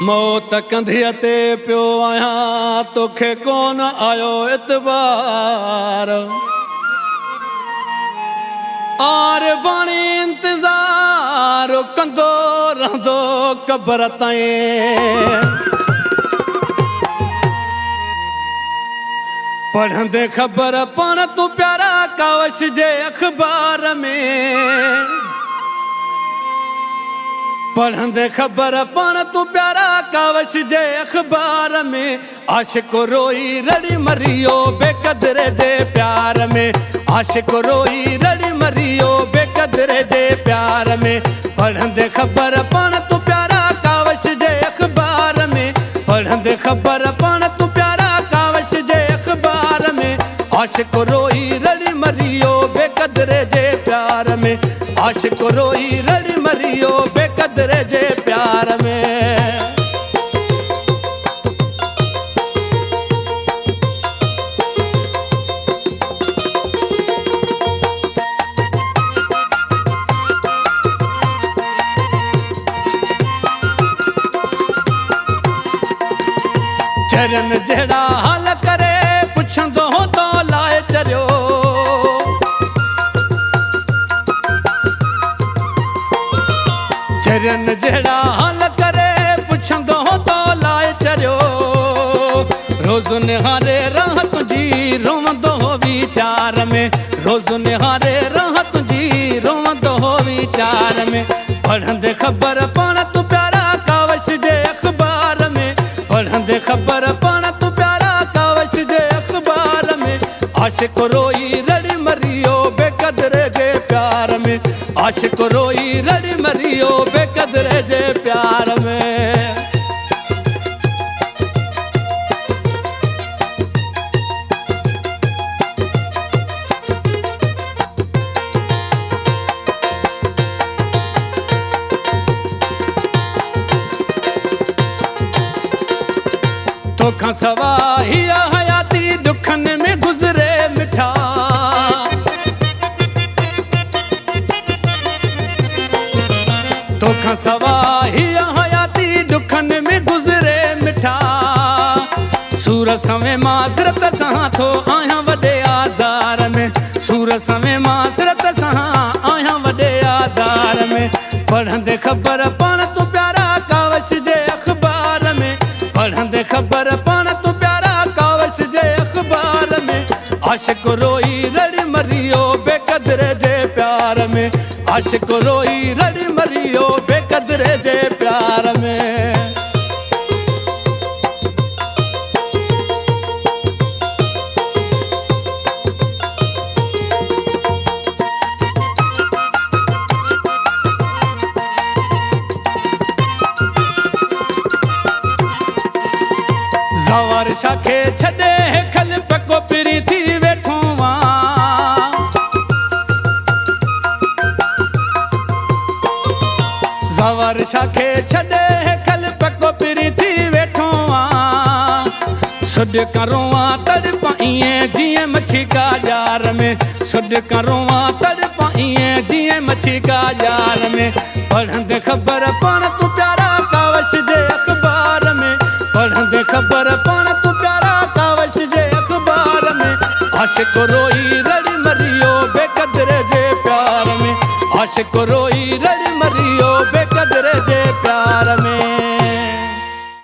मौत कंधीअ ते पियो आहियां तोखे कोन आयो इतबार आर बाणी इंतज़ार कंदो रहंदो क़ब्र ताईं पढ़ंदे ख़बर पण तूं प्यारा कावश जे अख़बार में पढ़ंदे ख़बर पण तूं प्यारा कावश जे अख़बार में आशिक़ रोई रड़ी मरियो बेक़दरे जे प्यार में आशिक़ रोई रड़ी मरियो बेक़दरे जे प्यार में पढ़ंदे ख़बर पण तूं प्यारा कावश जे अख़बार में पढ़ंदे ख़बर पण तूं प्यारा कावश जे अख़बार में आशिक़ रोई रड़ी मरियो बेक़दरे जे प्यार में आशिक़ रोई रड़ी मरियो बेक़दरे जे प्यार में चरन जहिड़ा हाल करे पुछंदो तो लाए चरियो चरन जहिड़ा हाल करे पुछंदो तो लाए चरियो रोज़ निहारे राह तुंहिंजी रोवंदो वीचार में रोज़ निहारे राह तुंहिंजी रोवंदो वीचार में पढ़ंदे ख़बर पण तूं प्यारा कावश जे अख़बार में पढ़ंदे ख़बर पण तूं प्यारा कावश जे अख़बार में आशिक़ रोई रड़ी मरियो बेक़दरे जे प्यार में आशिक़ रोई रड़ी मरियो बेक़दरे जे प्यार में तोखां सवा हिया हयाती दुखन में गुज़रे मिठा तोखां सवा हिया हयाती दुखन में गुज़रे मिठा सूरत में माज़रत सां थो आहियां वॾे आज़ार में सूरत में माज़रत सां आहियां वॾे आज़ार में पढ़ंदे ख़बर पण तूं प्यारा कावश जे अख़बार में पढ़ंदे ख़बर पण तूं प्यारा कावश जे अख़बार में आशिक़ रोई रड़ी मरियो बेक़दरे जे प्यार में आशिक़ रोई रड़ी मरियो बेक़दरे जे प्यार में ज़वार शाखे छॾे हेखल पको पिरी थी वेठो ज़वार शाखे छॾे हेखल पको पिरी थी वेठो सुॾ करों तड़प ईअं जीअं मच्छी का जार में सुॾ करों तड़प ईअं जीअं मच्छी का जार में पढ़ंदे ख़बर पण तूं प्यारा कावश जे अख़बार में पढ़ंदे ख़बर पण तूं प्यारा कावश जे अख़बार में आशिक़ रोई रड़ी मरियो बेक़दरे जे प्यार में आशिक़